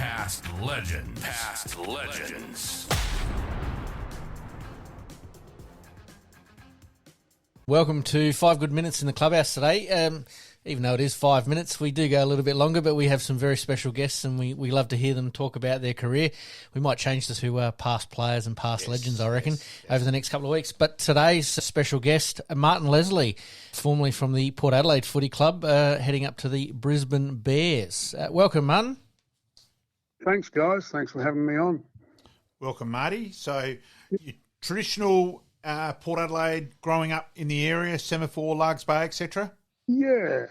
Past legends. Past legends. Welcome to 5 Good Minutes in the Clubhouse today. Even though it is 5 minutes, we do go a little bit longer, but we have some very special guests and we love to hear them talk about their career. We might change this to past players and past legends, I reckon, over the next couple of weeks. But today's special guest, Martin Leslie, formerly from the Port Adelaide Footy Club, heading up to the Brisbane Bears. Welcome, Martin. Thanks, guys. Thanks for having me on. Welcome, Marty. So, your traditional Port Adelaide, growing up in the area, Semaphore, Largs Bay, etc.? Yeah,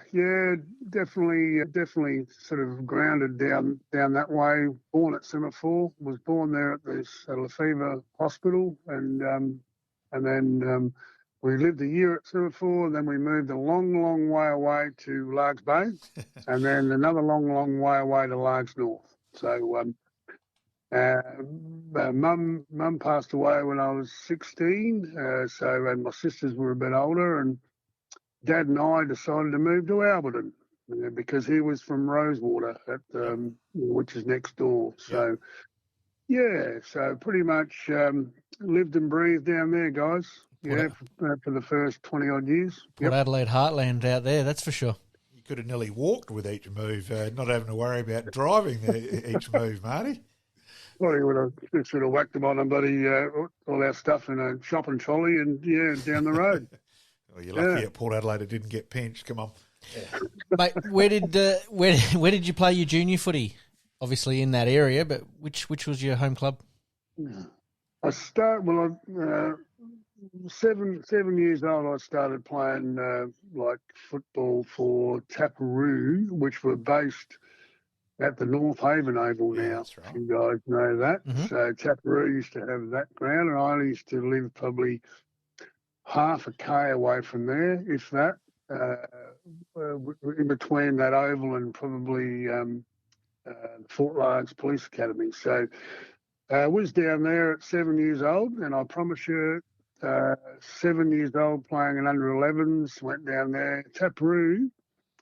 definitely sort of grounded down that way. Born at Semaphore, was born there at the Lefevre Hospital, and then we lived a year at Semaphore, and then we moved a long way away to Largs Bay, and then another long way away to Largs North. So, Mum passed away when I was 16, and my sisters were a bit older, and Dad and I decided to move to Alberton because he was from Rosewater, which is next door. So, so pretty much lived and breathed down there, guys. For the first 20-odd years. Port Adelaide heartland out there, that's for sure. You could have nearly walked with each move, not having to worry about driving each move, Marty. Well, he would have sort of whacked them on and all our stuff in a shopping trolley and, down the road. Well, you're lucky at Port Adelaide it didn't get pinched. Come on. Yeah. Mate, where did you play your junior footy? Obviously in that area, but which was your home club? I 7 years old, I started playing football for Taperoo, which were based at the North Haven Oval now. That's right. You guys know that. Mm-hmm. So Taperoo used to have that ground, and I used to live probably half a K away from there, if that, in between that oval and probably Fort Largs Police Academy. So I was down there at 7 years old, and I promise you, 7 years old playing in under 11s, went down there. Taperoo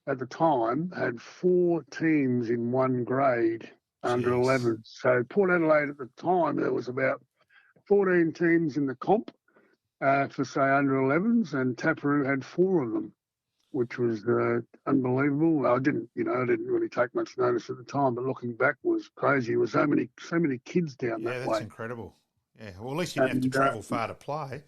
at the time had 4 teams in one grade under 11s. So Port Adelaide at the time, there was about 14 teams in the comp for, say, under 11s, and Taperoo had 4 of them, which was unbelievable. I didn't really take much notice at the time, but looking back was crazy. There were so many kids down that way. Yeah, that's incredible. Yeah, well, at least you didn't have to travel far to play.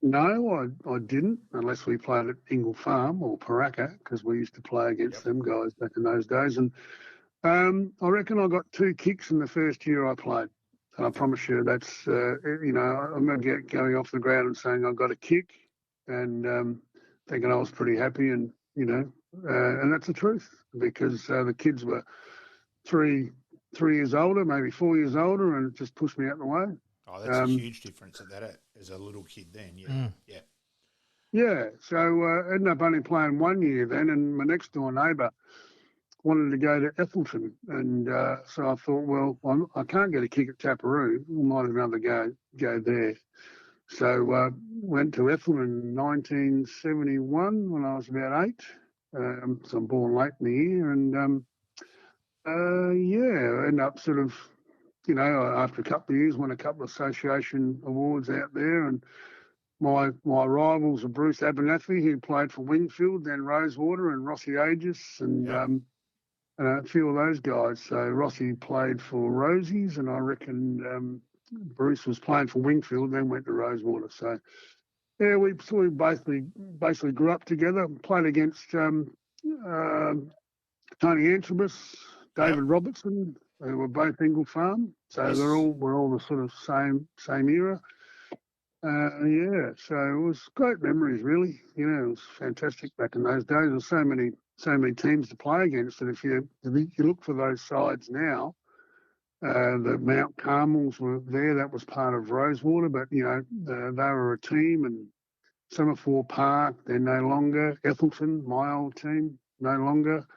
No, I didn't, unless we played at Ingle Farm or Paraka, because we used to play against them guys back in those days. And I reckon I got 2 kicks in the first year I played. And I promise you that's, I remember going off the ground and saying I got a kick and thinking I was pretty happy and that's the truth because the kids were 3 years older, maybe 4 years older, and it just pushed me out the way. Oh, that's a huge difference at that as a little kid then, Yeah, so I ended up only playing 1 year then, and my next door neighbour wanted to go to Ethelston, and so I thought, well, I can't get a kick at Taperoo. I might have another go there. So went to Ethel in 1971 when I was about 8. So I'm born late in the year, and I ended up sort of, after a couple of years, won a couple of association awards out there, and my rivals were Bruce Abernathy, who played for Wingfield, then Rosewater, and Rossi Aegis, and a few of those guys. So Rossi played for Rosies, and I reckon Bruce was playing for Wingfield, then went to Rosewater. So, yeah, we sort of basically grew up together, played against Tony Antrobus, David Robertson, who were both Ingle Farm. So we're all the sort of same era. So it was great memories, really. It was fantastic back in those days. There were so many teams to play against, and if you look for those sides now, the Mount Carmels were there. That was part of Rosewater, but they were a team. And Semaphore Park, they're no longer. Ethelston, my old team, no longer.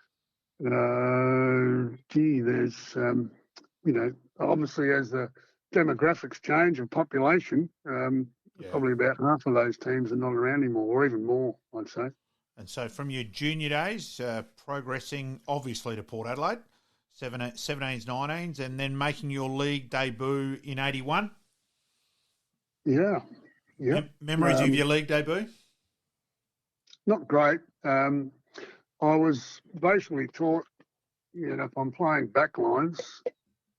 There's obviously as the demographics change of population, probably about half of those teams are not around anymore, or even more, I'd say. And so from your junior days, progressing obviously to Port Adelaide, 17s, 19s, and then making your league debut in 81. Yeah. Yeah. Memories of your league debut? Not great. I was basically taught, if I'm playing backlines,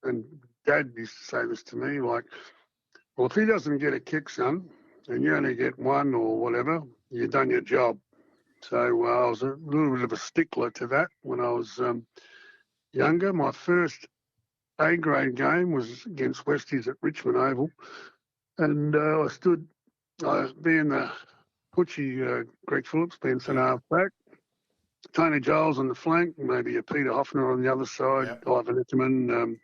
and Dad used to say this to me, like, well, if he doesn't get a kick, son, and you only get one or whatever, you've done your job. So I was a little bit of a stickler to that when I was younger. My first A-grade game was against Westies at Richmond Oval, and being the Butchie, Greg Phillips, being centre half back, Tony Giles on the flank, maybe a Peter Hoffner on the other side, Yep. Ivan Eckerman,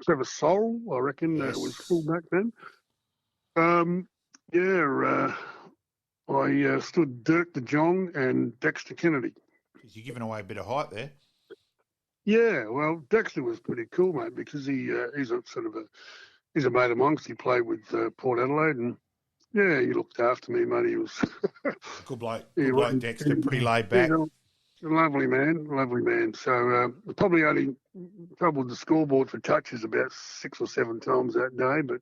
Trevor Sorrell, I reckon, was full back then. I stood Dirk de Jong and Dexter Kennedy. You're giving away a bit of height there. Yeah, well, Dexter was pretty cool, mate, because he's a mate of mine because he played with Port Adelaide, and yeah, he looked after me, mate. He was good bloke, Dexter, pretty laid back. Lovely man. So probably only troubled the scoreboard for touches about 6 or 7 times that day, but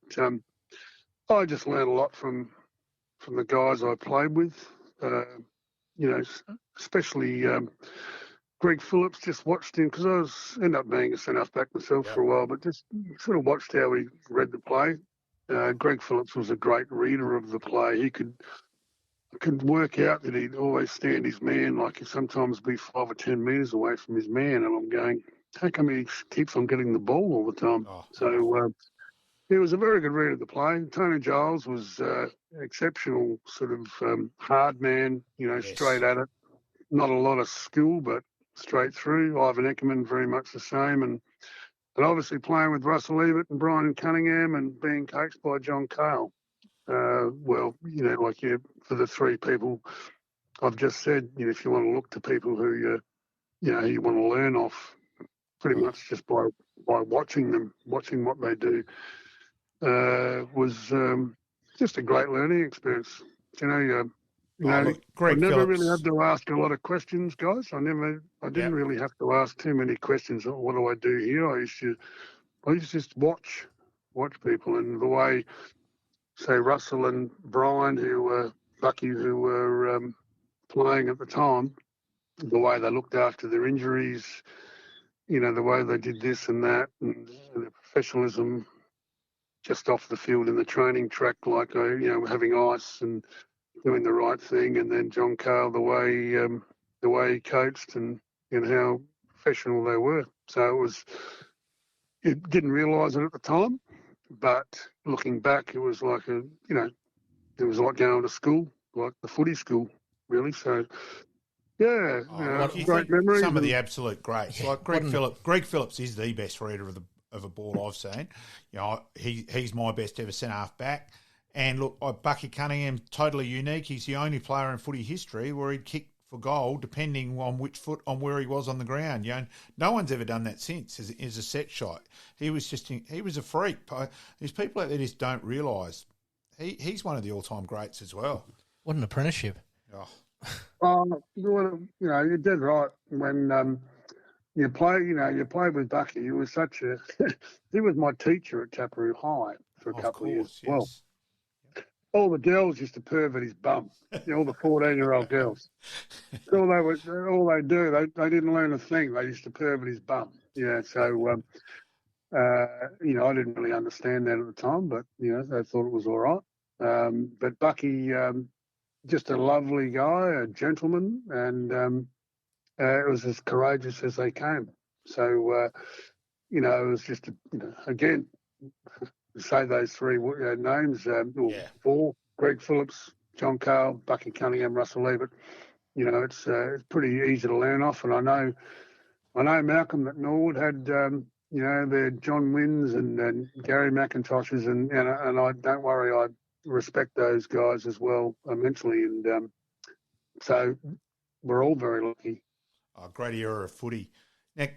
I just learned a lot from the guys I played with. Especially Greg Phillips. Just watched him because ended up being a centre back myself for a while, but just sort of watched how he read the play. Greg Phillips was a great reader of the play. He could work out that he'd always stand his man, like he'd sometimes be 5 or 10 metres away from his man, and I'm going, how come he keeps on getting the ball all the time? He was a very good reader of the play. Tony Giles was exceptional, sort of hard man, straight at it. Not a lot of skill, but straight through. Ivan Eckerman, very much the same. And obviously playing with Russell Ebert and Brian Cunningham and being coached by John Cale. For the 3 people I've just said, if you want to look to people who, you want to learn off, pretty much just by watching them, watching what they do, was just a great learning experience. Greg I never Phillips. really had to ask a lot of questions, guys. I didn't really have to ask too many questions. What do I do here? I used to just watch people, and the way, say, Russell and Brian, who were Bucky, who were playing at the time, the way they looked after their injuries, the way they did this and that, and the professionalism just off the field in the training track, like having ice and doing the right thing, and then John Cale, the way he coached and how professional they were. So it didn't realise it at the time, but looking back, it was like it was like going to school, like the footy school, really. So yeah, great memories. Some of the absolute greats, like Greg Phillips. Greg Phillips is the best reader of a ball I've seen. He's my best ever centre half back. And look, Bucky Cunningham, totally unique. He's the only player in footy history where he'd kick for goal depending on which foot, on where he was on the ground. No one's ever done that since as a set shot. He was a freak. There's people out there just don't realise he's one of the all-time greats as well. What an apprenticeship. You're dead right. When you played with Bucky, he was he was my teacher at Taparoo High for a couple of years as well. All the girls used to pervert his bum. All the 14-year-old girls. All they do. They didn't learn a thing. They used to pervert his bum. Yeah. So, I didn't really understand that at the time, but they thought it was all right. But Bucky, just a lovely guy, a gentleman, and it was as courageous as they came. So, it was just again. Say those 3 names, 4: Greg Phillips, John Cale, Bucky Cunningham, Russell Ebert. It's pretty easy to learn off. And I know Malcolm that Norwood had, their John Wynns and Gary McIntoshes, and I don't worry, I respect those guys as well immensely. And so we're all very lucky. Great era of footy. Now,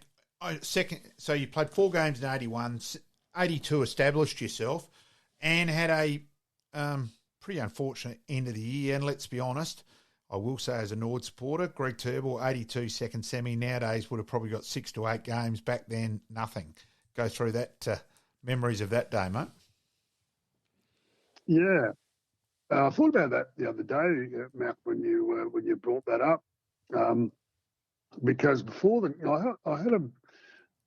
so you played 4 games in 81. 82 established yourself and had a pretty unfortunate end of the year. And let's be honest, I will say as a Nord supporter, Greg Turnbull, 82 second semi, nowadays would have probably got 6 to 8 games. Back then, nothing. Go through that, memories of that day, mate. Yeah. I thought about that the other day, Matt, when you brought that up, because before I had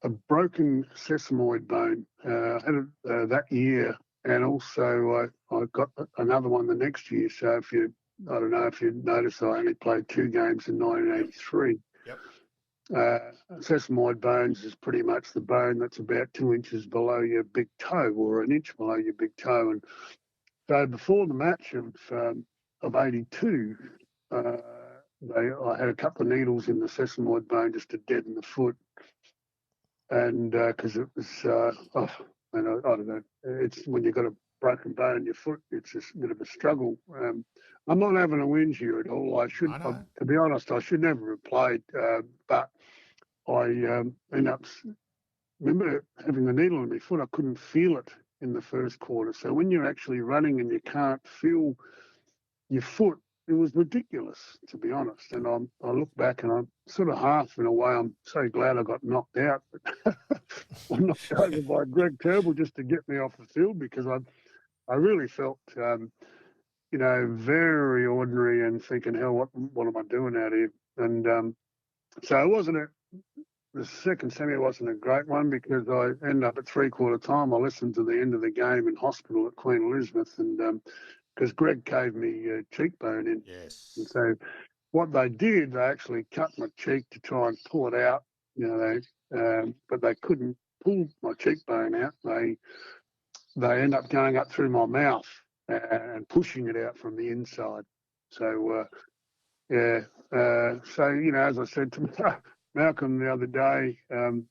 a broken sesamoid bone. I had it that year, and also I got another one the next year. So I don't know if you noticed, I only played 2 games in 1983. Yep. Sesamoid bones is pretty much the bone that's about 2 inches below your big toe, or an inch below your big toe. And so before the match of '82, I had a couple of needles in the sesamoid bone just to deaden the foot, and because it was, I don't know, it's when you've got a broken bone in your foot, it's just a bit of a struggle. I'm not having a whinge here at all. To be honest, I should never have played, but I ended up, remember having the needle in my foot, I couldn't feel it in the first quarter. So when you're actually running and you can't feel your foot, it was ridiculous, to be honest. And I look back and I'm sort of half, in a way, I'm so glad I got knocked out. I'm knocked over by Greg Turnbull just to get me off the field, because I really felt, very ordinary and thinking, hell, what am I doing out here? And so it wasn't the second semi wasn't a great one, because I ended up at 3/4 time. I listened to the end of the game in hospital at Queen Elizabeth, and because Greg caved me cheekbone in. Yes. And so what they did, they actually cut my cheek to try and pull it out, but they couldn't pull my cheekbone out. They end up going up through my mouth and pushing it out from the inside. So, as I said to Malcolm the other day, and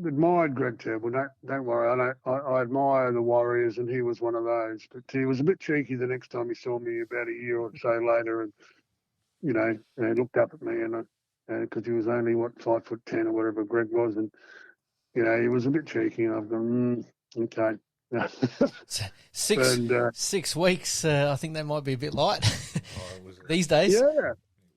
admired Greg Turnbull. Don't worry, I admire the Warriors, and he was one of those. But he was a bit cheeky the next time he saw me about a year or so later, and he looked up at me, and because he was only 5'10" or whatever Greg was, and he was a bit cheeky, and I've gone, okay. 6 weeks. I think that might be a bit light these days. Yeah.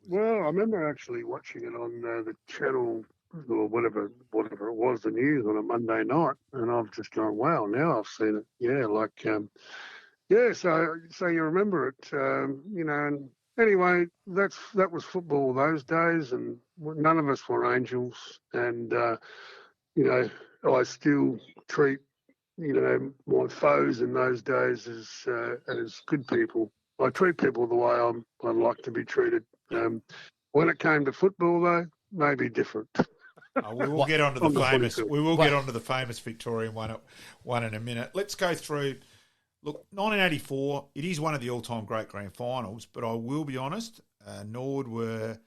Well, I remember actually watching it on the channel, or whatever it was, the news on a Monday night, and I've just gone, wow, now I've seen it. Yeah, so you remember it, and anyway, that was football those days, and none of us were angels, and I still treat my foes in those days as good people. I treat people the way I'd like to be treated. When it came to football, though, maybe different. We will get onto the famous. We will get onto the famous Victorian one in a minute. Let's go through. Look, 1984. It is one of the all-time great grand finals, but I will be honest. Nord were,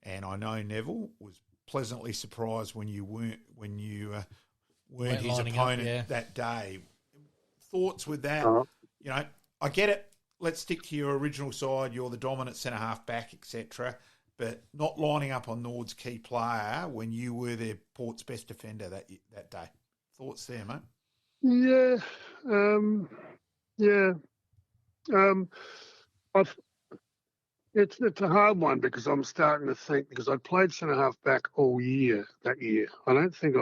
and I know Neville was pleasantly surprised when you weren't his opponent that day. Thoughts with that? I get it. Let's stick to your original side. You're the dominant centre half back, etc. But not lining up on Nord's key player when you were their Port's best defender that day. Thoughts there, mate? It's a hard one, because I'm starting to think, because I played centre half back all year that year. I don't think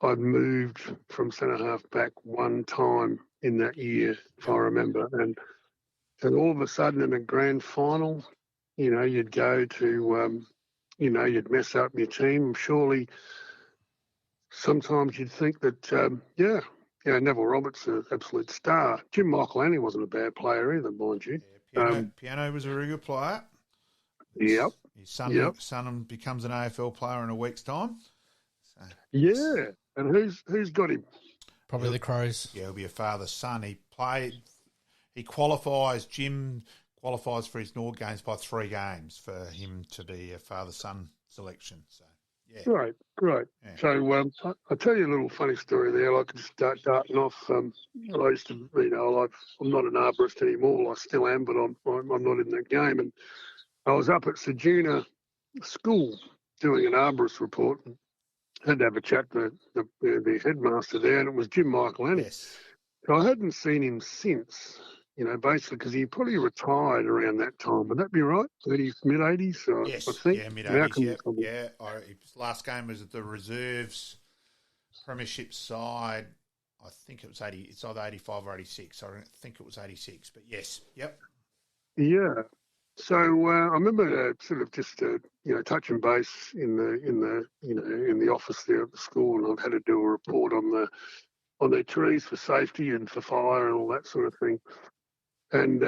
I'd moved from centre half back one time in that year, if I remember. And all of a sudden in a grand final, you'd go to, you'd mess up your team. Surely sometimes you'd think that, Neville Roberts, an absolute star. Jim Michael wasn't a bad player either, mind you. Yeah, Piano was a very good player. Yep. His son becomes an AFL player in a week's time. So, yeah. And who's got him? Probably the Crows. Yeah, he'll be a father-son. He qualifies. Jim qualifies for his Nord games by 3 games for him to be a father-son selection. So, yeah. Great. Yeah. So I'll tell you a little funny story there. I could start darting off. I used to, I'm not an arborist anymore. I still am, but I'm not in that game. And I was up at Sajuna School doing an arborist report. And had to have a chat with the headmaster there, and it was Jim Michael. Yes. So I hadn't seen him since. basically because he probably retired around that time. Would that be right? 30s, mid-80s, Yes, I think. yeah, mid-80s, Malcolm, yeah. His last game was at the reserves premiership side. I think it was 80. It's either 85 or 86. I think it was 86. But yes, yep. Yeah. So I remember sort of just touching base in the office there at the school, and I've had to do a report on their trees for safety and for fire and all that sort of thing. And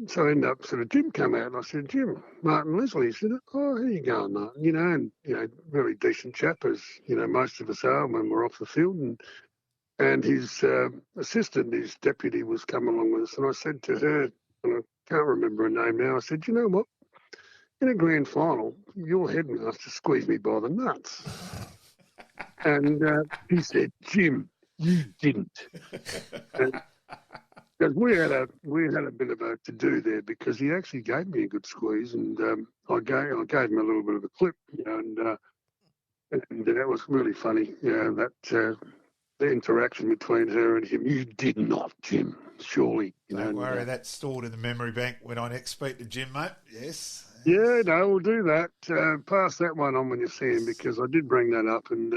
so I ended up sort of Jim come out, and I said, Jim, Martin Leslie. He said, oh, how you going, Martin? And really decent chap, as most of us are when we're off the field, and his assistant, his deputy, was coming along with us, and I said to her, and I can't remember her name now, I said, you know what? In a grand final, your headmaster squeezed me by the nuts. And he said, Jim, you didn't. Because we had a bit of a to-do there, because he actually gave me a good squeeze, and I gave him a little bit of a clip, and that was really funny. That the interaction between her and him. You did not, Jim. Surely. Don't worry, that's stored in the memory bank when I next speak to Jim, mate. Yes. Yeah, no, we'll do that. Pass that one on when you see him, because I did bring that up. And,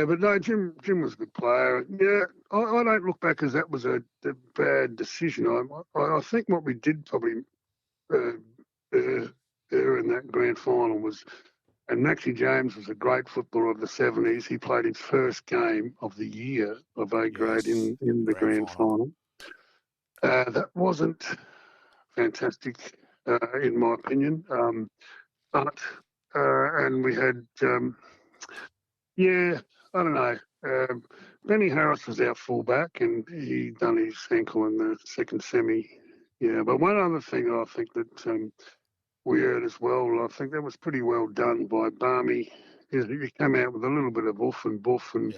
but no, Jim was a good player. Yeah, I don't look back as that was a bad decision. I think what we did probably there in that grand final was, and Maxie James was a great footballer of the 70s. He played his first game of the year of A grade in the grand final. That wasn't fantastic, in my opinion. And we had, I don't know. Benny Harris was our fullback, and he done his ankle in the second semi. Yeah, but one other thing I think that we heard as well, I think that was pretty well done by Barmy. He came out with a little bit of oof and boof, and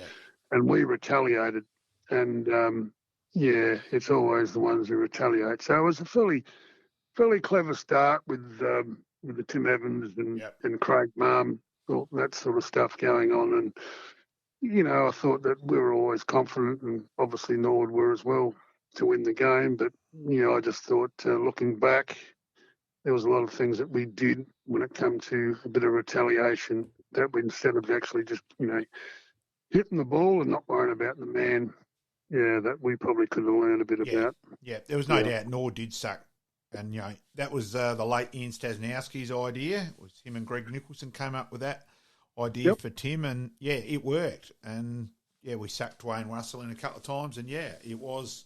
we retaliated. And it's always the ones who retaliate. So it was a fairly clever start with the Tim Evans and Craig Marm, all that sort of stuff going on. And I thought that we were always confident, and obviously Nord were as well, to win the game. But I just thought, looking back, there was a lot of things that we did when it came to a bit of retaliation, that we, instead of actually just, hitting the ball and not worrying about the man, that we probably could have learned a bit about. Yeah, there was no doubt Nord did suck. And, that was the late Ian Stasnowski's idea. It was him and Greg Nicholson came up with that idea for Tim, and, it worked. And, we sacked Wayne Russell in a couple of times, and, it was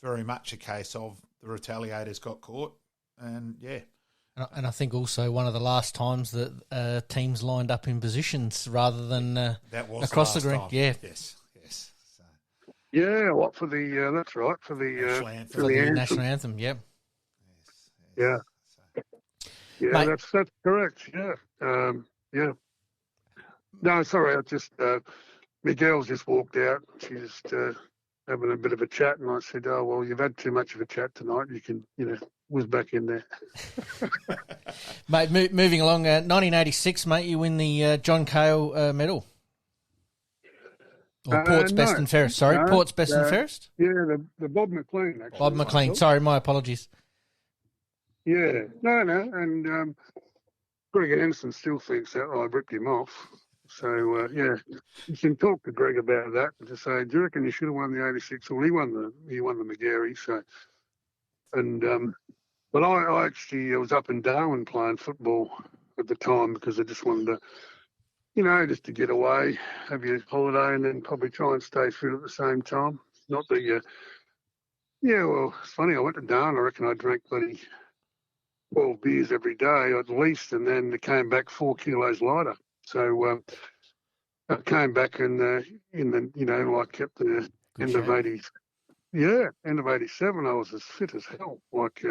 very much a case of the retaliators got caught, and, And I think also one of the last times that teams lined up in positions rather than that was across the green. Time. Yeah. Yes. So. Yeah, what for the that's right, for the national anthem, Yeah. Mate, that's correct. Yeah. No, sorry, I just Miguel's just walked out. She's just having a bit of a chat, and I said, "Oh well, you've had too much of a chat tonight. You can, whiz back in there." Mate, moving along, 1986, mate, you win the John Cale medal. Or Port's Best and Fairest. Sorry, Port's Best and Fairest? Yeah, the Bob McLean, actually. Bob McLean. Sorry, my apologies. Yeah. No. And Greg Anderson still thinks that I ripped him off. So, you can talk to Greg about that and just say, do you reckon you should have won the 86? Well, he won the McGarry. So, and but I actually was up in Darwin playing football at the time, because I just wanted to, just to get away, have your holiday, and then probably try and stay fit at the same time. Not that well, it's funny. I went to Darwin. I reckon I drank bloody 12 beers every day at least, and then it came back 4 kilos lighter. So I came back in the like at the end of 80s. Yeah, end of 87, I was as fit as hell. Like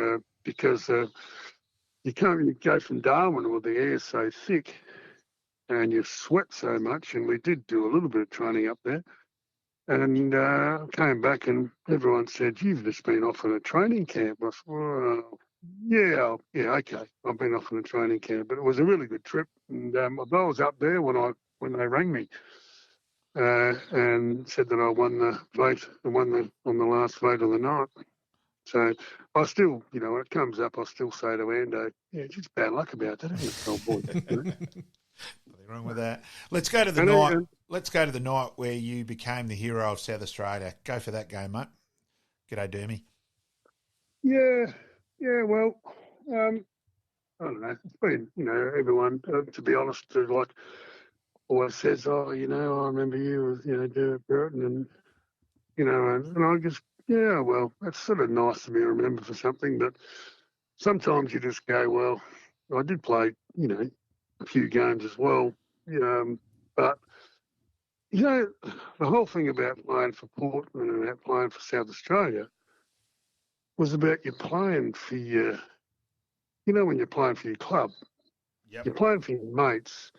because you go from Darwin with the air so thick, and you sweat so much. And we did do a little bit of training up there. And came back, and everyone said, "You've just been off on a training camp." I thought, well, yeah, okay. I've been off on a training camp, but it was a really good trip. And I was up there when they rang me and said that I won the vote, on the last vote of the night. So I still, you know, when it comes up, I still say to Ando, yeah, it's just bad luck about that, isn't it, old boy? You know? Nothing wrong with that. Let's go to the night. Let's go to the night where you became the hero of South Australia. Go for that game, mate. G'day, Dermy. Yeah. Well, I don't know. It's been, you know, everyone, to be honest, like always says, oh, you know, I remember you with, you know, Dermot Brereton, and you know, and I just, yeah, well, that's sort of nice to be remembered for something, but sometimes you just go, well, I did play, you know, a few games as well, but, you know, the whole thing about playing for Portland and about playing for South Australia was about you playing for your, you know, when you're playing for your club, you're playing for your mates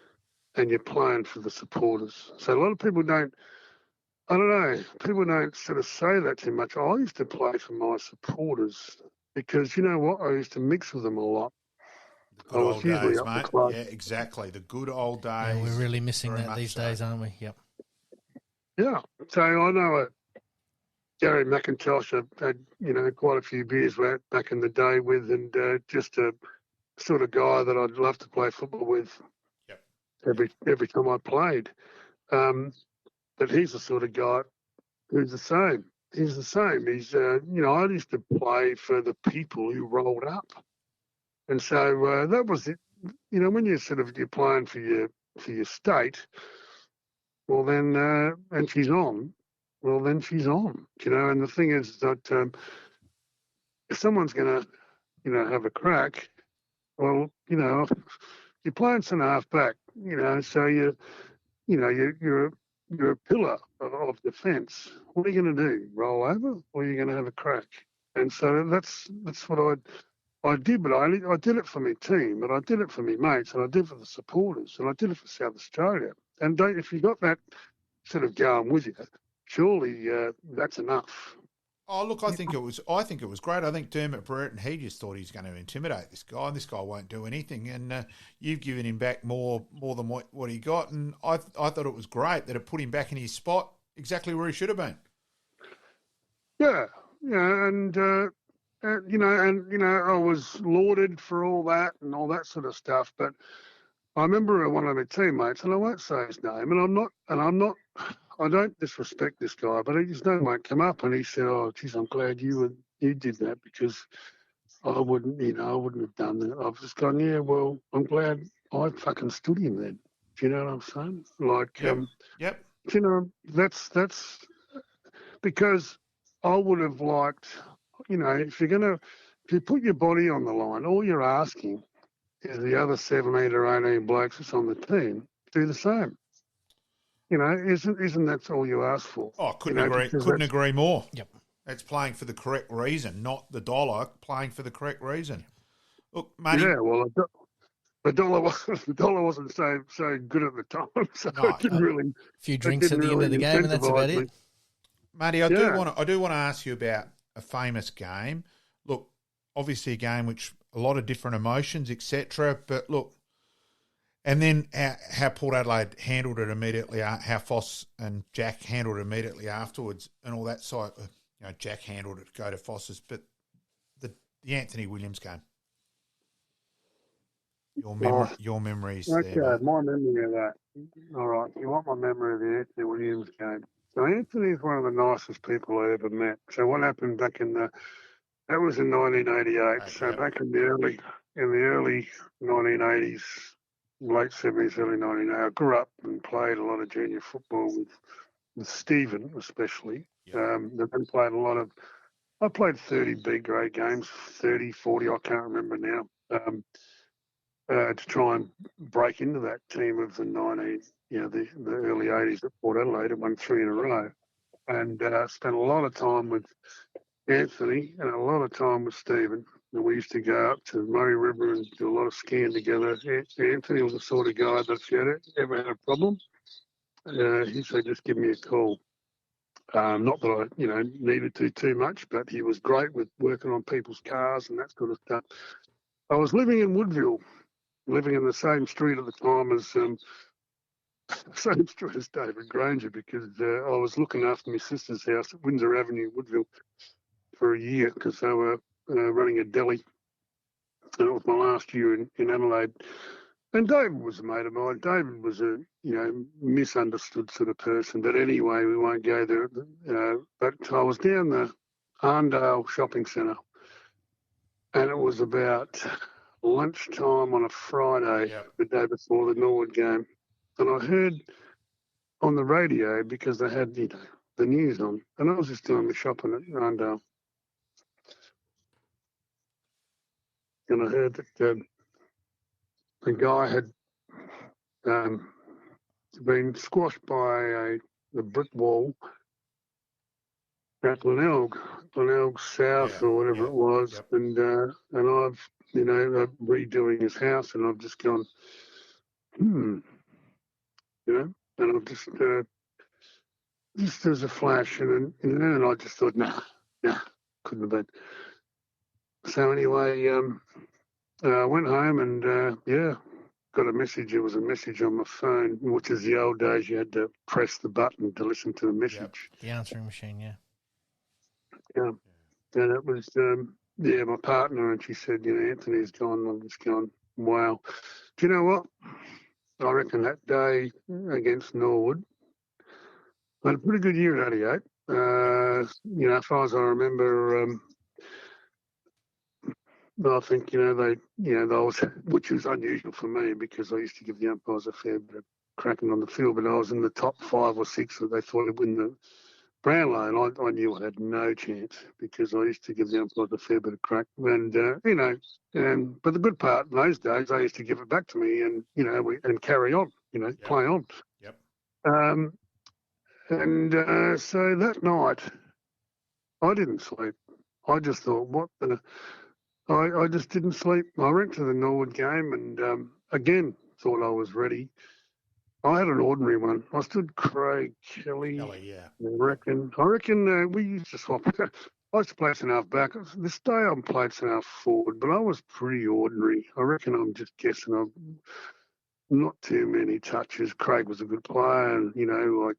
and you're playing for the supporters. So a lot of people don't, I don't know, people don't sort of say that too much. I used to play for my supporters because, you know what, I used to mix with them a lot. The good old days, mate. Yeah, exactly. The good old days. Yeah, we're really missing that these days, aren't we? Yep. Yeah. So I know Gary McIntosh, I had, you know, quite a few beers back in the day with, and just a sort of guy that I'd love to play football with every time I played. But he's the sort of guy who's the same. He's the same. He's, you know, I used to play for the people who rolled up. And so that was it. You know, when you're playing for your state, well then, and she's on, well then she's on. You know, and the thing is that if someone's going to, you know, have a crack, well, you know, you're playing centre half back. You know, so you're a pillar of defence. What are you going to do? Roll over, or are you going to have a crack? And so that's what I did, but I did it for my team, but I did it for my mates, and I did it for the supporters, and I did it for South Australia. And if you got that sort of going with you, surely that's enough. Oh, look, I think it was great. I think Dermot Brereton, he just thought he was going to intimidate this guy, and this guy won't do anything. And you've given him back more than what he got, and I thought it was great that it put him back in his spot, exactly where he should have been. Yeah, and I was lauded for all that and all that sort of stuff. But I remember one of my teammates, and I won't say his name, I don't disrespect this guy, but his name won't come up, and he said, "Oh, geez, I'm glad you did that because I wouldn't have done that." I've just gone, "Yeah, well, I'm glad I fucking stood him then." Do you know what I'm saying? Like, yep. You know, that's because I would have liked, you know, if you put your body on the line, all you're asking is the other 17 or 18 blokes that's on the team do the same. You know, isn't that all you ask for? Oh, couldn't agree more. Yep. It's playing for the correct reason, not the dollar, playing for the correct reason. Look, money. Yeah, well, the dollar wasn't so good at the time, so it didn't really. A few drinks at the end of the game, and that's about it. Matty, I do want to ask you about a famous game. Look, obviously a game which a lot of different emotions, etc. But look, and then how Port Adelaide handled it immediately, how Foss and Jack handled it immediately afterwards, and all that side. You know, Jack handled it to go to Foss's, but the Anthony Williams game. Your memories okay, there. My memory of that. All right, you want my memory of the Anthony Williams game? So Anthony's one of the nicest people I ever met. So what happened back that was in 1988. So back in the early 1980s, late 70s, early 1980s, I grew up and played a lot of junior football with Stephen, especially. And then I played 30 B grade games, 30, 40, I can't remember now, to try and break into that team of the the early 80s at Port Adelaide. It won 3 in a row. And spent a lot of time with Anthony and a lot of time with Stephen. And we used to go up to Murray River and do a lot of skiing together. Anthony was the sort of guy that if you ever had a problem, he said, just give me a call. Not that I, needed to too much, but he was great with working on people's cars and that sort of stuff. I was living in Woodville, living in the same street at the time as same street as David Granger, because I was looking after my sister's house at Windsor Avenue, Woodville, for a year because they were running a deli, and it was my last year in Adelaide. And David was a mate of mine. David was a misunderstood sort of person. But anyway, we won't go there. But I was down the Arndale shopping centre, and it was about lunchtime on a Friday, the day before the Norwood game. And I heard on the radio, because they had the news on, and I was just doing my shopping at Arndale. And I heard that the guy had been squashed by the brick wall at Glenelg South or whatever it was, and I've redoing his house, and I've just gone, and I've just as a flash, and then I just thought, nah, couldn't have been. So anyway, I went home and got a message. It was a message on my phone, which is the old days. You had to press the button to listen to the message. The answering machine, yeah. Yeah, and it was my partner, and she said, Anthony's gone. I'm just going, wow. Do you know what? I reckon that day against Norwood, I had a pretty good year at 88. As far as I remember, I think they was, which was unusual for me because I used to give the umpires a fair bit of cracking on the field, but I was in the top 5 or 6 that they thought would win the Brownlow, and I knew I had no chance because I used to give the umpires a fair bit of crack, and but the good part in those days, they used to give it back to me, and and carry on, play on. Yep. So that night, I didn't sleep. I just thought, what the. I just didn't sleep. I went to the Norwood game and again thought I was ready. I had an ordinary one. I stood Craig Kelly. I reckon we used to swap. I used to play centre half back. This day I played centre half forward, but I was pretty ordinary. I reckon I'm just guessing. Not too many touches. Craig was a good player, and I'd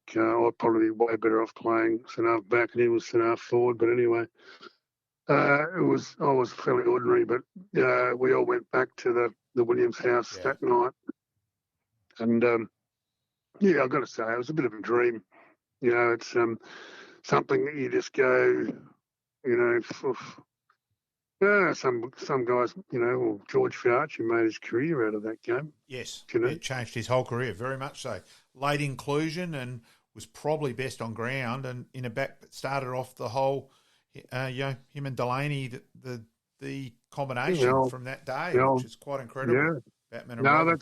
probably be way better off playing centre half back, and he was centre half forward. But anyway. I was fairly ordinary, but we all went back to the Williams house that night, and I've got to say it was a bit of a dream. It's something that you just go, some guys, or George Fiarchi made his career out of that game. Yes, it changed his whole career very much so. Late inclusion and was probably best on ground, and in a back started off the whole. Him and Delaney, the combination from that day, which is quite incredible. Yeah. Batman and Robin.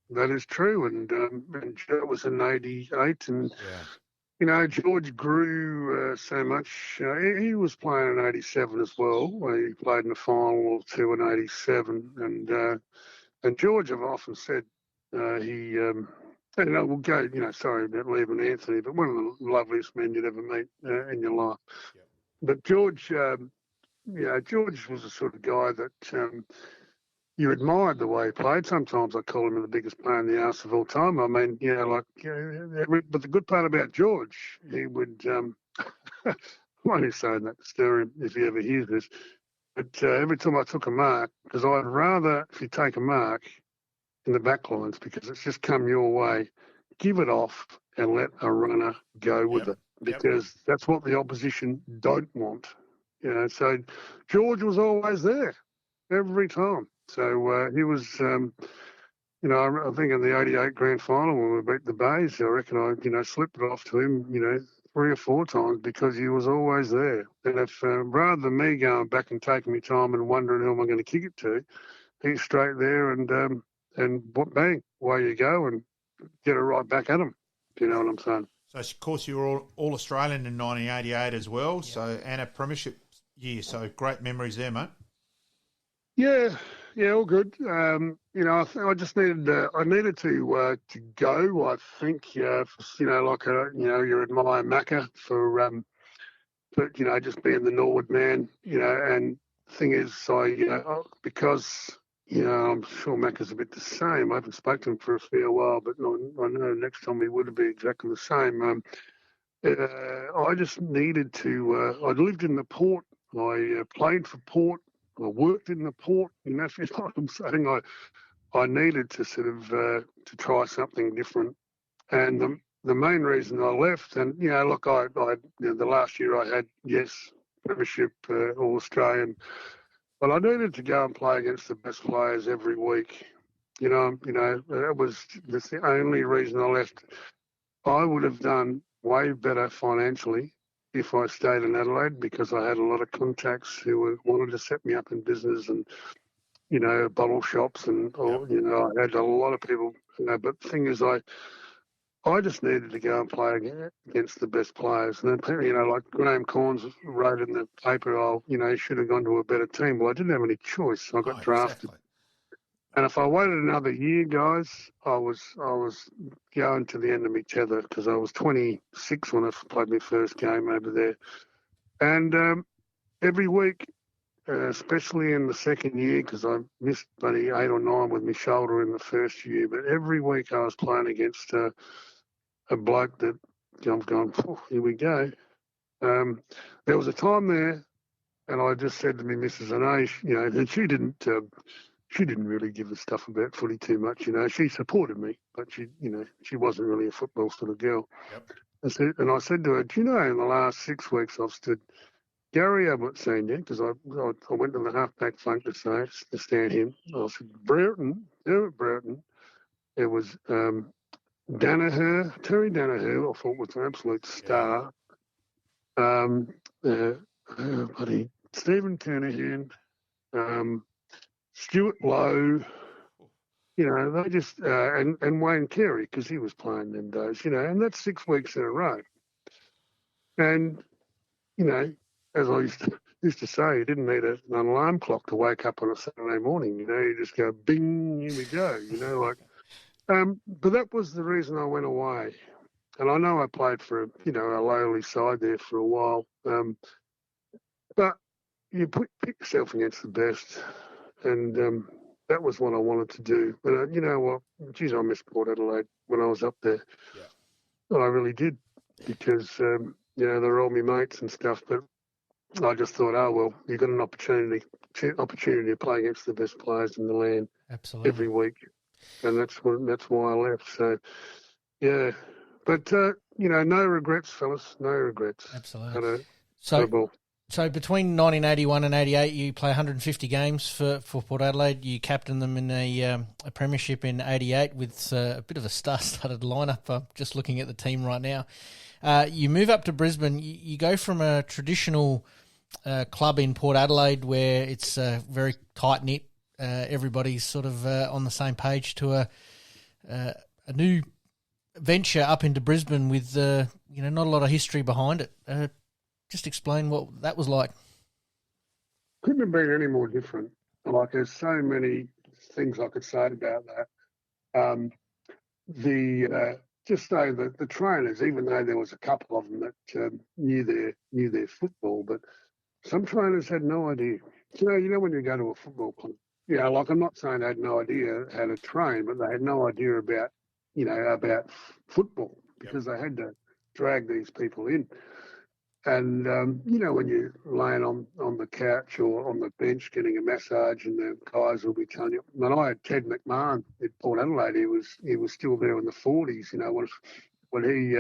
That is true. And Joe was in '88, and George grew so much. He was playing in '87 as well. He played in the final or two in '87, and George, I've often said, he. And we'll go, sorry about leaving Anthony, but one of the loveliest men you'd ever meet in your life. Yep. But George, George was the sort of guy that you admired the way he played. Sometimes I call him the biggest player in the arse of all time. I mean, but the good part about George, he would, I won't say that to stir him if he ever hears this, but every time I took a mark, because I'd rather, if you take a mark, in the back lines, because it's just come your way, give it off and let a runner go with it, because that's what the opposition don't want. So George was always there every time. So he was, I think in the '88 grand final when we beat the Bays, I reckon I slipped it off to him, 3 or 4 times because he was always there. And if rather than me going back and taking my time and wondering who am I going to kick it to, he's straight there and bang, away you go and get it right back at him. Do you know what I'm saying? So, of course, you were all Australian in 1988 as well, and a premiership year. So, great memories there, mate. Yeah, all good. I just needed to go. I think, you admire Macca for just being the Norwood man. And the thing is, because. I'm sure Macca's a bit the same. I haven't spoken to him for a fair while, but I know next time he would be exactly the same. I just needed to. I'd lived in the port. I played for Port. I worked in the port. And that's what I'm saying. I needed to sort of to try something different. And the main reason I left, and look, the last year I had premiership All Australian, but I needed to go and play against the best players every week. That's the only reason I left. I would have done way better financially if I stayed in Adelaide, because I had a lot of contacts who wanted to set me up in business and, bottle shops and, I had a lot of people, but the thing is I just needed to go and play against the best players. And then, like Graham Corns wrote in the paper, you should have gone to a better team. Well, I didn't have any choice. I got drafted. Exactly. And if I waited another year, guys, I was going to the end of my tether, because I was 26 when I played my first game over there. And every week, especially in the second year, because I missed bloody 8 or 9 with my shoulder in the first year, but every week I was playing against a bloke that I'm going, oh, here we go. There was a time there, and I just said to me, Mrs. Anay, and she didn't really give a stuff about footy too much, She supported me, but she wasn't really a football sort of girl. Yep. I said to her, do you know, in the last 6 weeks I've stood Gary Ablett Senior, because I went to the half-back flank to stand him. I said, Herbert Brereton. It was Terry Danaher, I thought was an absolute star. Buddy, Stephen Kernahan, Stuart Lowe, they just, and Wayne Carey, because he was playing them days, and that's 6 weeks in a row. And, as I used to say, you didn't need an alarm clock to wake up on a Saturday morning, you just go, bing, here we go, but that was the reason I went away. And I know I played for, a lowly side there for a while. But you pick yourself against the best. And that was what I wanted to do. But you know what? Geez, I missed Port Adelaide when I was up there. Yeah. I really did, because, they're all my mates and stuff. But I just thought, oh, well, you've got an opportunity to play against the best players in the land. Absolutely. Every week. And that's why I left. So, yeah. But, no regrets, fellas. No regrets. Absolutely. So between 1981 and 88, you play 150 games for Port Adelaide. You captained them in a premiership in 88 with a bit of a star-studded lineup. I'm just looking at the team right now. You move up to Brisbane. You go from a traditional club in Port Adelaide where it's very tight-knit. Everybody's sort of on the same page, to a new venture up into Brisbane with not a lot of history behind it. Just explain what that was like. Couldn't have been any more different. Like, there's so many things I could say about that. Just say that the trainers, even though there was a couple of them that knew their football, but some trainers had no idea. You know when you go to a football club, like, I'm not saying they had no idea how to train, but they had no idea about football, because they had to drag these people in. And, when you're laying on the couch or on the bench getting a massage, and the guys will be telling you. And I had Ted McMahon at Port Adelaide. He was still there in the 40s, when he,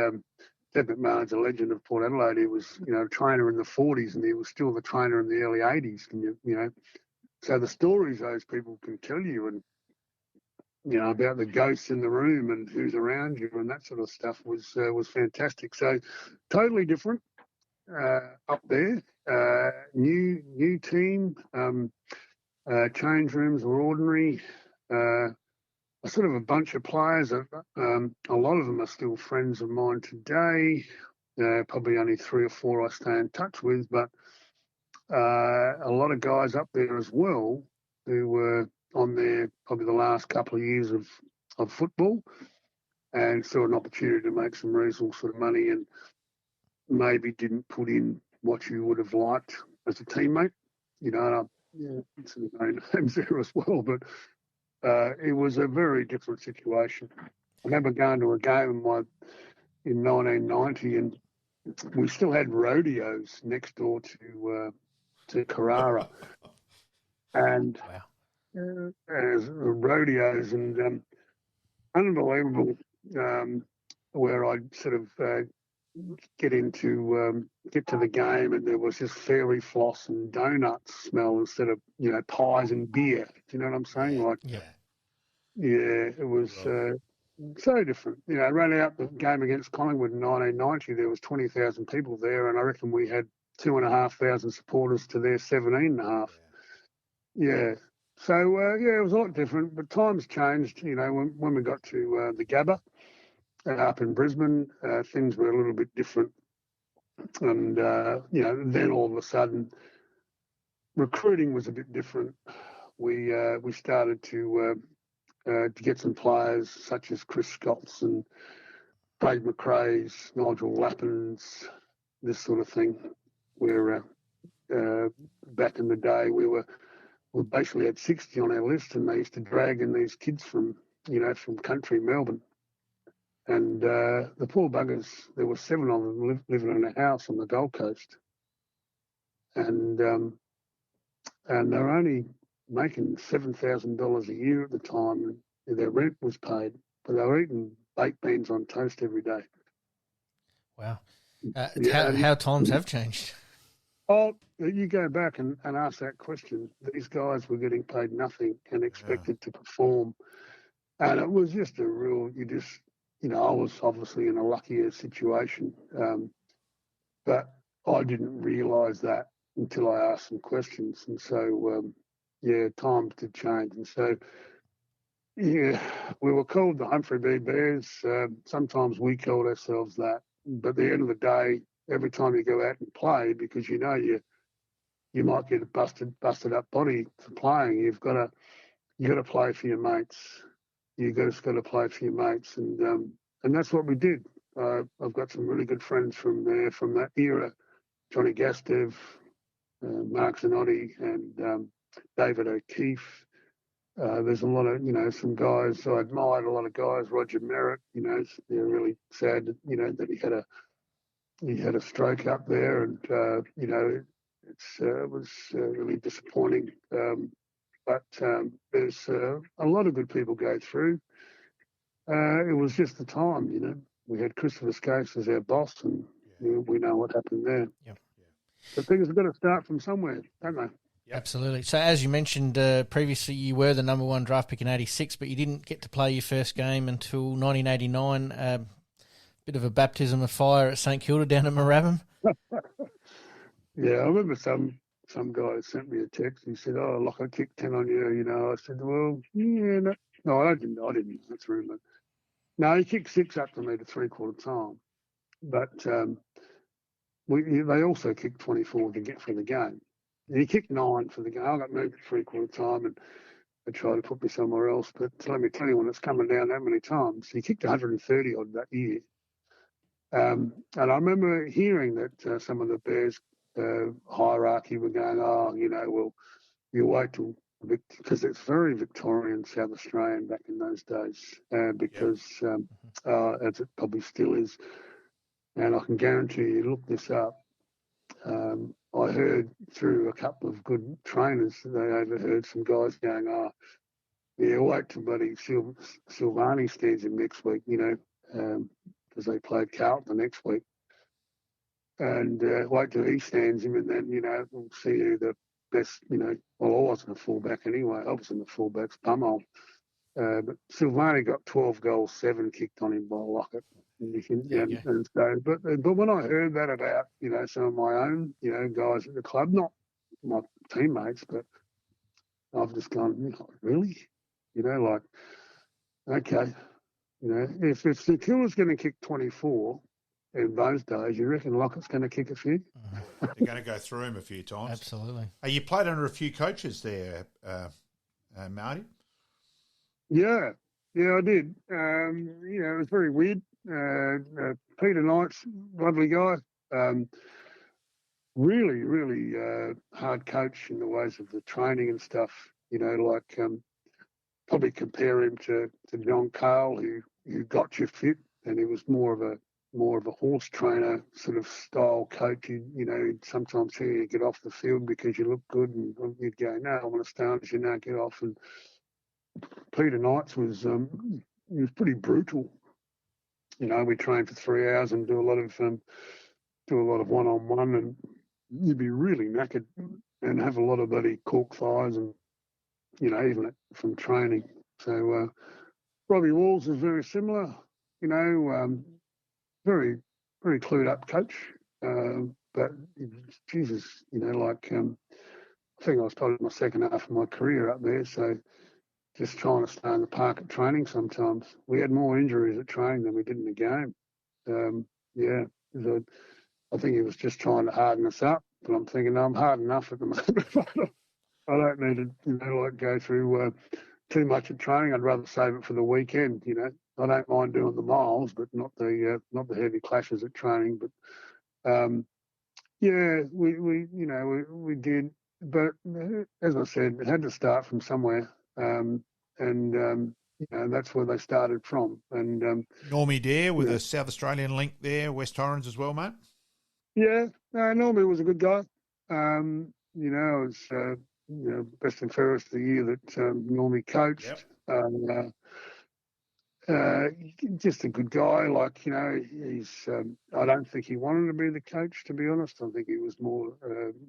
Ted McMahon's a legend of Port Adelaide. He was, a trainer in the 40s, and he was still the trainer in the early 80s. And, so the stories those people can tell you, and, about the ghosts in the room and who's around you and that sort of stuff was fantastic. So totally different. Up there, new team, change rooms were ordinary. Sort of a bunch of players. A lot of them are still friends of mine today. Probably only 3 or 4 I stay in touch with, but a lot of guys up there as well who were on there probably the last couple of years of football, and saw an opportunity to make some reasonable sort of money, and maybe didn't put in what you would have liked as a teammate. It's no names there as well, but it was a very different situation. I remember going to a game in 1990, and we still had rodeos next door to Carrara, and as rodeos and unbelievable. Where I'd sort of get to the game, and there was this fairy floss and donuts smell instead of pies and beer. Do you know what I'm saying? It was so different. Ran out the game against Collingwood in 1990. There was 20,000 people there, and I reckon we had 2,500 supporters to their 17.5. Yeah. So it was a lot different, but times changed. When we got to the Gabba up in Brisbane, things were a little bit different. And, then all of a sudden, recruiting was a bit different. We started to get some players such as Chris Scotts and Craig McRae's, Nigel Lappin's, this sort of thing. Where back in the day we basically had 60 on our list, and they used to drag in these kids from country Melbourne. And the poor buggers, there were 7 of them living in a house on the Gold Coast. And they were only making $7,000 a year at the time, and their rent was paid, but they were eating baked beans on toast every day. Wow. How times have changed. Oh, you go back and ask that question. These guys were getting paid nothing and expected to perform. And it was just a real, I was obviously in a luckier situation. But I didn't realise that until I asked some questions. And so, times did change. And so, we were called the Humphrey B Bears. Sometimes we called ourselves that. But at the end of the day, every time you go out and play, because you might get a busted up body for playing, you got to play for your mates. You just got to play for your mates, and that's what we did. I've got some really good friends from that era: Johnny Gastev, Mark Zanotti, and David O'Keefe. There's a lot of some guys I admired. A lot of guys. Roger Merritt. They're really sad that he had a stroke up there, and it was really disappointing. But there's a lot of good people go through. It was just the time, We had Christopher Scase as our boss, and we know what happened there. Yep. But things have got to start from somewhere, don't they? Yep. Absolutely. So as you mentioned previously, you were the number 1 draft pick in '86, but you didn't get to play your first game until 1989. Bit of a baptism of fire at St Kilda down at Moorabbin. Yeah, I remember some guy sent me a text. He said, "Oh, look, I kicked 10 on you." I said, "Well, yeah, no, I didn't. That's rumour." No, he kicked 6 up to me to 3/4 time, but they also kicked 24 to get for the game. He kicked 9 for the game. I got moved to 3/4 time, and they tried to put me somewhere else. But let me tell you, when it's coming down that many times, he kicked 130 odd that year. And I remember hearing that some of the Bears hierarchy were going, well, you wait till, because it's very Victorian, South Australian back in those days, because as it probably still is. And I can guarantee you, look this up. I heard through a couple of good trainers, they overheard some guys going, wait till buddy Silvani stands him next week, because they played Carlton the next week. And wait till he stands him, and then, we'll see who the best, well, I wasn't a fullback anyway. I was in the fullbacks bumhole. But Silvani got 12 goals, 7 kicked on him by Lockett. And so, but when I heard that about, some of my own, guys at the club, not my teammates, but I've just gone, really? Okay. If the killer's going to kick 24 in those days, you reckon Lockett's going to kick a few? They're going to go through him a few times. Absolutely. You played under a few coaches there, Marty? Yeah, I did. It was very weird. Peter Knight's lovely guy. Really, really hard coach in the ways of the training and stuff. Probably compare him to John Cale, who got you fit, and he was more of more of a horse trainer sort of style coach. You'd sometimes see you get off the field because you look good, and you'd go, no, I want to stay on, as you know, get off. And Peter Knights was he was pretty brutal. We train for 3 hours and do a lot of one-on-one, and you'd be really knackered and have a lot of bloody cork thighs, and even from training. So Robbie Walls is very similar. Very very clued up coach, but Jesus, I think I was probably my second half of my career up there, so just trying to stay in the park at training sometimes. We had more injuries at training than we did in the game. I think he was just trying to harden us up, but I'm thinking, no, I'm hard enough at the moment. I don't need to, go through too much at training. I'd rather save it for the weekend. I don't mind doing the miles, but not the heavy clashes at training. But we did. But as I said, it had to start from somewhere, and that's where they started from. And Normie Dare with a South Australian link there, West Torrens as well, mate. Yeah, no, Normie was a good guy. It was best and fairest of the year that Normie coached. Yep. Just a good guy. He's. I don't think he wanted to be the coach, to be honest. I think he was more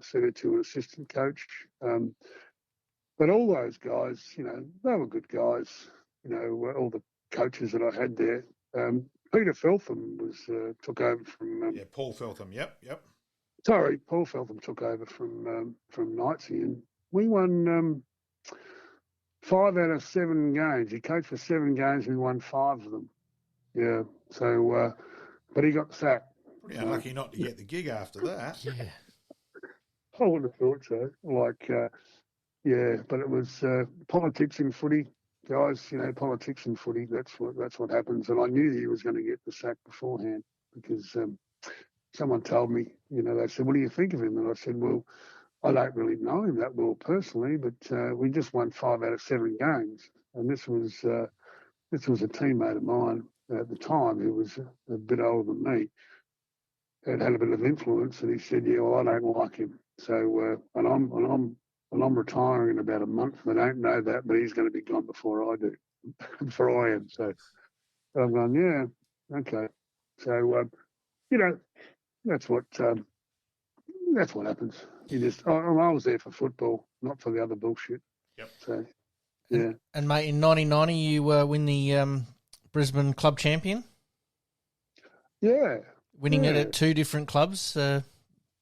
suited to an assistant coach. But all those guys, they were good guys. All the coaches that I had there. Peter Feltham took over from. Paul Feltham. Yep. Sorry, Paul Feltham took over from Knightsy, and we won 5 out of 7 games. He coached for 7 games. We won 5 of them. Yeah. So, but he got sacked. Pretty unlucky not to get the gig after that. Yeah. I would have thought so. But it was politics in footy, guys. Politics in footy. That's what happens. And I knew he was going to get the sack beforehand because someone told me. They said, "What do you think of him?" And I said, "Well, I don't really know him that well personally, but we just won 5 out of 7 games, and this was a teammate of mine at the time who was a bit older than me. It had a bit of influence, and he said, "Yeah, well, I don't like him." So, and I'm retiring in about a month. They don't know that, but he's going to be gone before I do, before I am. So I'm going, yeah, okay. So that's what happens. I was there for football, not for the other bullshit. Yep. So, yeah. And mate, in 1990, you win the Brisbane club champion. Yeah. Winning it at 2 different clubs.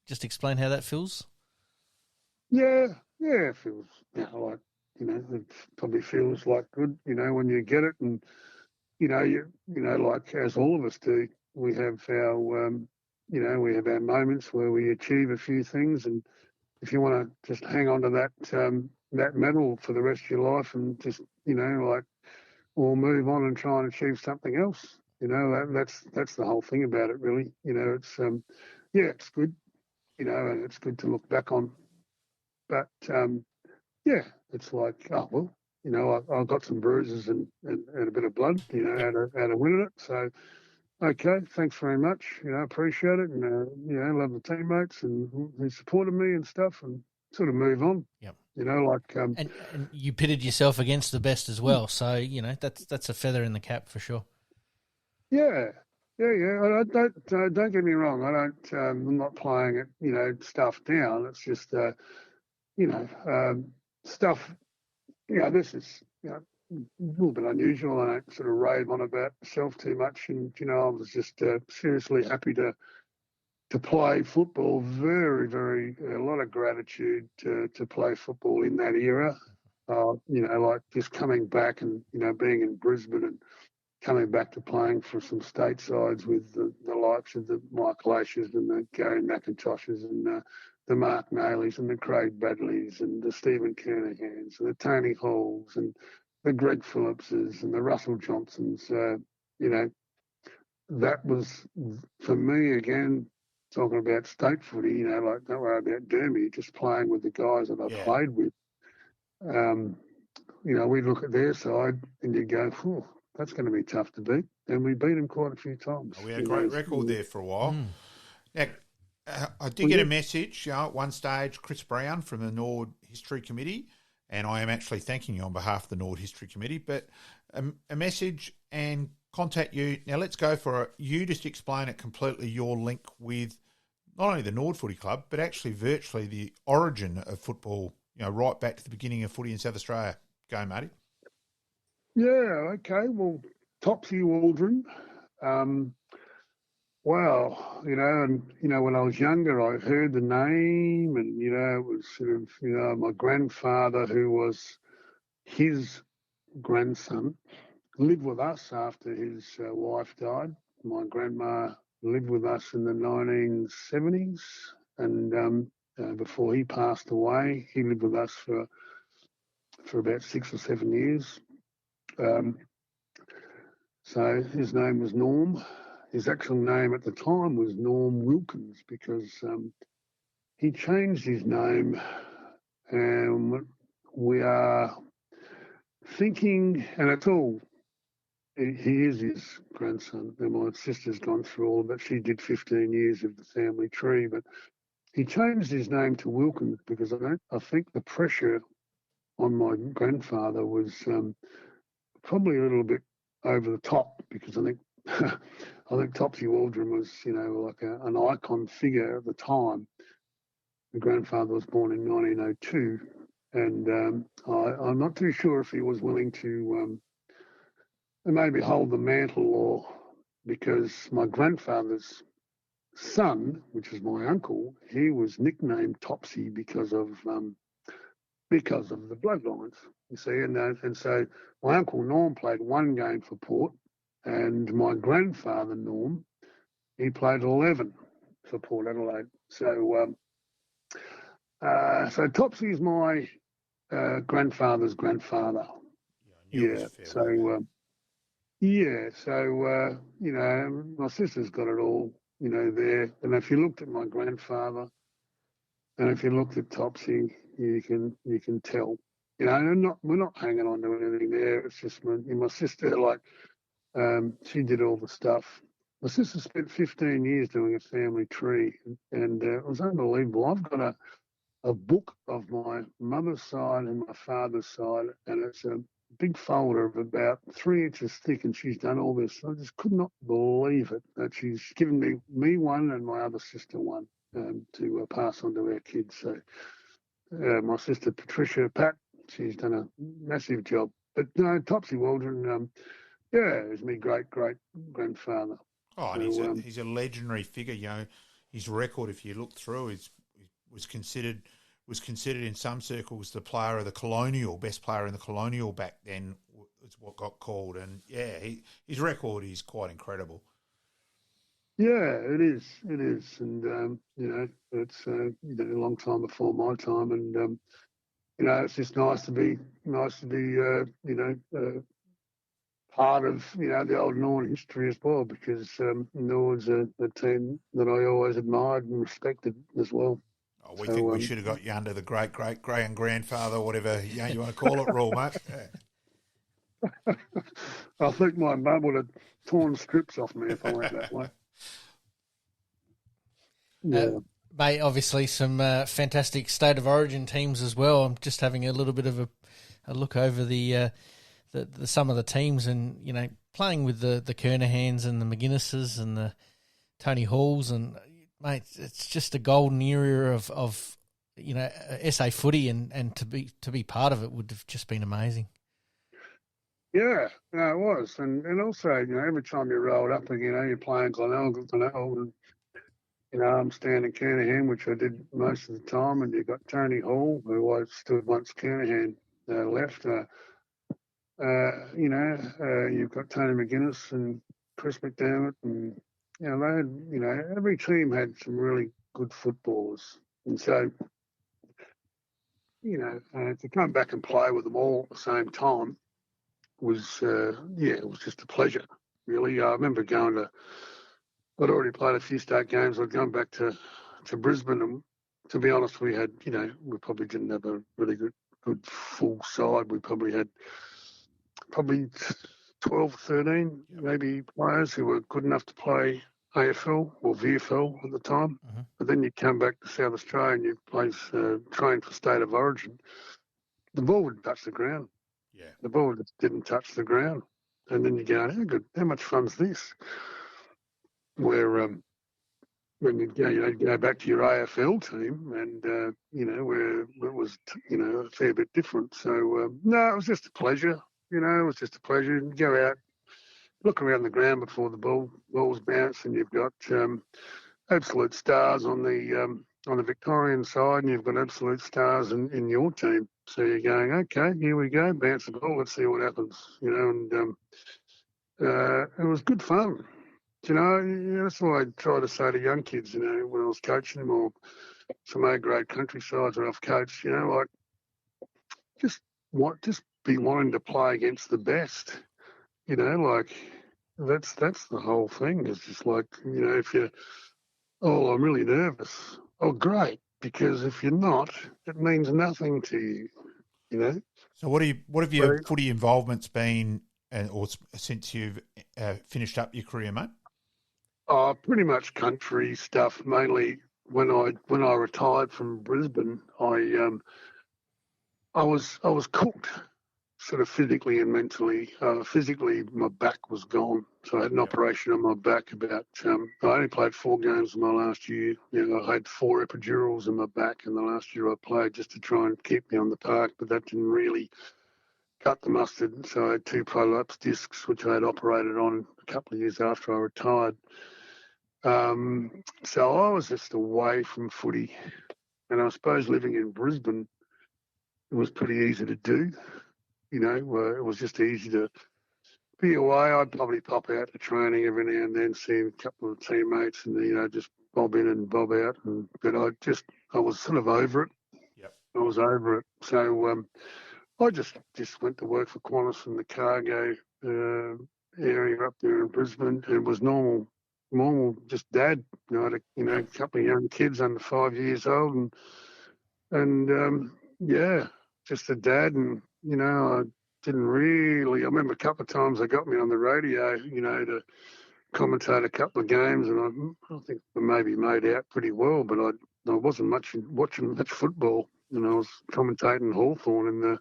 Just explain how that feels. Yeah, it feels it probably feels like good, when you get it, and like as all of us do, we have our we have our moments where we achieve a few things, and if you want to just hang on to that medal for the rest of your life and just or move on and try and achieve something else, that's the whole thing about it, really. It's it's good, and it's good to look back on. But it's like, oh well, I've got some bruises and a bit of blood, out of winning it. So, okay, thanks very much. Appreciate it, and love the teammates and who supported me and stuff, and sort of move on. Yep. And you pitted yourself against the best as well. So that's a feather in the cap for sure. Yeah. Don't get me wrong. I don't. I'm not playing it. Stuff down. It's just stuff. This is a little bit unusual. I don't sort of rave on about myself too much, and I was just seriously happy to play football. Very, very a lot of gratitude to play football in that era. Just coming back and being in Brisbane and coming back to playing for some state sides with the likes of the Michael Ashers and the Gary McIntoshes and the Mark Naileys and the Craig Bradleys and the Stephen Kernaghan's and the Tony Halls and the Greg Phillipses and the Russell Johnsons. That was, for me, again, talking about state footy, don't worry about Dermy, just playing with the guys that I played with. We look at their side and you go, that's going to be tough to beat. And we beat them quite a few times. We had a great record there for a while. Now, I did get a message at one stage, Chris Brown from the Nord History Committee, and I am actually thanking you on behalf of the Nord History Committee, but a message and contact you. Now, let's go for it. You just explain it completely, your link with not only the Nord Footy Club, but actually virtually the origin of football, right back to the beginning of footy in South Australia. Go, Marty. Yeah, okay. Well, Topsy Waldron. Wow, when I was younger, I heard the name, and it was sort of, my grandfather, who was his grandson, lived with us after his wife died. My grandma lived with us in the 1970s, and before he passed away, he lived with us for about 6 or 7 years. So his name was Norm. His actual name at the time was Norm Wilkins, because he changed his name, and we are thinking, and it's all, he is his grandson, and my sister's gone through all of it. She did 15 years of the family tree, but he changed his name to Wilkins because I think the pressure on my grandfather was probably a little bit over the top, because I think I think Topsy Waldron was, like an icon figure at the time. My grandfather was born in 1902, and I'm not too sure if he was willing to maybe hold the mantle, or because my grandfather's son, which is my uncle, he was nicknamed Topsy because of the bloodlines, you see, and so my uncle Norm played one game for Port, and my grandfather Norm, he played 11 for Port Adelaide. So Topsy's my grandfather's grandfather. Yeah. So my sister's got it all, there. And if you looked at my grandfather, and if you looked at Topsy, you can tell. We're not hanging on to anything there. It's just my sister, she did all the stuff. My sister spent 15 years doing a family tree, and it was unbelievable. I've got a book of my mother's side and my father's side, and it's a big folder of about 3 inches thick, and she's done all this. I just could not believe it, that she's given me one and my other sister one to pass on to our kids. So my sister Patricia, Pat, she's done a massive job. But no, Topsy Waldron, is my great-great-grandfather. Oh, and he's a legendary figure. His record, if you look through, was considered in some circles the player of the colonial, best player in the colonial back then, is what got called. And his record is quite incredible. Yeah, it is, and it's a long time before my time, and it's just nice to be part of the old Norn history as well, because Norn's a team that I always admired and respected as well. Oh, we think we should have got you under the great grandfather, whatever you want to call it, rule, mate. Yeah. I think my mum would have torn strips off me if I went that way. Yeah. Mate, obviously some fantastic state of origin teams as well. I'm just having a little bit of a look over the some of the teams, and playing with the Kernahans and the McGuinnesses and the Tony Halls, and mate, it's just a golden era of SA footy, and to be part of it would have just been amazing. Yeah, no, it was, and also every time you rolled up and you're playing Glenelg, and I'm standing Kernahan, which I did most of the time, and you've got Tony Hall, who I stood once Kernahan left. You've got Tony McGuinness and Chris McDermott, and they had, every team had some really good footballers, and so to come back and play with them all at the same time was it was just a pleasure, really. I remember I'd already played a few state games. I'd gone back to Brisbane, and to be honest, we probably didn't have a really good full side. We probably had 12 or 13, maybe players who were good enough to play AFL or VFL at the time. Mm-hmm. But then you come back to South Australia and you train for State of Origin. The ball wouldn't touch the ground. Yeah. The ball just didn't touch the ground. And then you go, how much fun's this? Where when you go back to your AFL team and, where it was, a fair bit different. So, no, it was just a pleasure. It was just a pleasure. You go out, look around the ground before the balls bounce, and you've got absolute stars on the Victorian side, and you've got absolute stars in your team. So you're going, okay, here we go, bounce the ball, let's see what happens. And it was good fun. That's what I try to say to young kids, when I was coaching them, or some A-grade countrysides where I've coached, just be wanting to play against the best. That's the whole thing. It's just like, if you're, I'm really nervous. Oh, great, because if you're not, it means nothing to you. So what have your footy involvements been, or since you've finished up your career, mate? Pretty much country stuff. Mainly when I retired from Brisbane, I was cooked, sort of physically and mentally. Physically, my back was gone, so I had an operation on my back. I only played 4 games in my last year. I had 4 epidurals in my back in the last year I played, just to try and keep me on the park, but that didn't really cut the mustard. So I had 2 prolapse discs, which I had operated on a couple of years after I retired. So I was just away from footy, and I suppose living in Brisbane, it was pretty easy to do. It was just easy to be away. I'd probably pop out to training every now and then, see a couple of teammates, and just bob in and bob out. But I was sort of over it. Yep. I was over it. So I just went to work for Qantas in the cargo area up there in Brisbane. It was normal, just dad. I had a couple of young kids under 5 years old, and just a dad. And I didn't really. I remember a couple of times they got me on the radio, to commentate a couple of games, and I think I maybe made out pretty well, but I wasn't watching much football. I was commentating Hawthorn in the.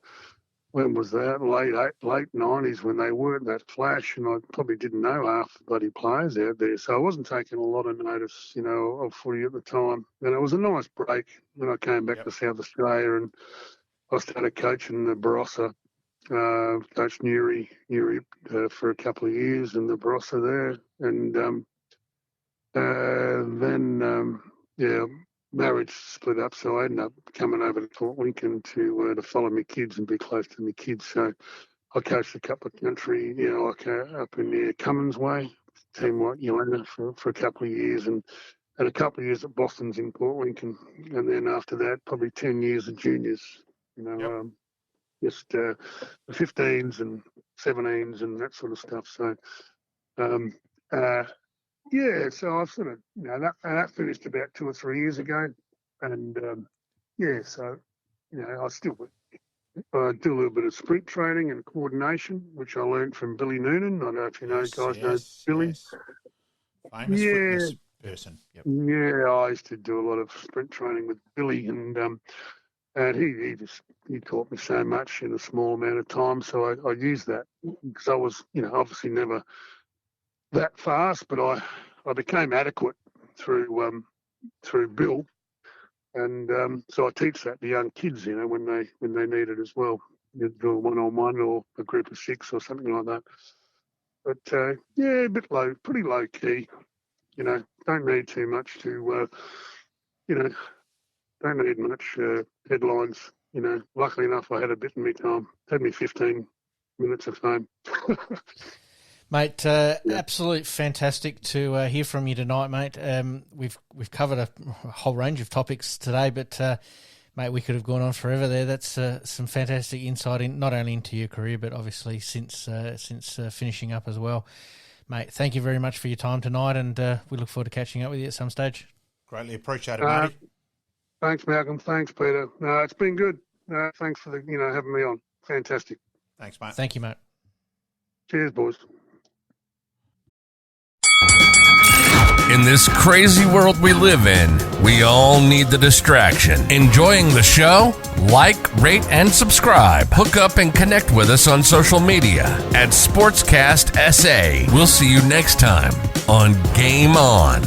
When was that? Late 90s, when they weren't that flash, and I probably didn't know half the bloody players out there. So I wasn't taking a lot of notice, of footy at the time. And it was a nice break when I came back to South Australia, and I started coaching the Barossa, coached Newry for a couple of years in the Barossa there. And then marriage split up, so I ended up coming over to Port Lincoln to follow my kids and be close to my kids. So I coached a couple of country, up in the Cummins Way, team like Yolanda for a couple of years, and a couple of years at Boston's in Port Lincoln, and then after that, probably 10 years of juniors. Just the 15s and 17s and that sort of stuff. So. So I've sort of, that finished about 2 or 3 years ago, and so I still do a little bit of sprint training and coordination, which I learned from Billy Noonan. I don't know if you know know Billy. Yes. Famous fitness person. Yep. Yeah, I used to do a lot of sprint training with Billy, and he taught me so much in a small amount of time. So I used that because I was, obviously never that fast, but I became adequate through Bill, and so I teach that to young kids, when they need it as well. You do a 1-on-1 or a group of 6 or something like that. But a bit low, pretty low key. Don't need too much to, don't need much headlines. Luckily enough, I had a bit in my time. Had me 15 minutes of fame. Mate, absolute fantastic to hear from you tonight, mate. We've covered a whole range of topics today, but mate, we could have gone on forever there. That's some fantastic insight not only into your career, but obviously since finishing up as well, mate. Thank you very much for your time tonight, and we look forward to catching up with you at some stage. Greatly appreciate it, matey. Thanks, Malcolm. Thanks, Peter. No, it's been good. Thanks for having me on. Fantastic. Thanks, mate. Thank you, mate. Cheers, boys. In this crazy world we live in, we all need the distraction. Enjoying the show? Like, rate, and subscribe. Hook up and connect with us on social media at Sportscast SA. We'll see you next time on Game On.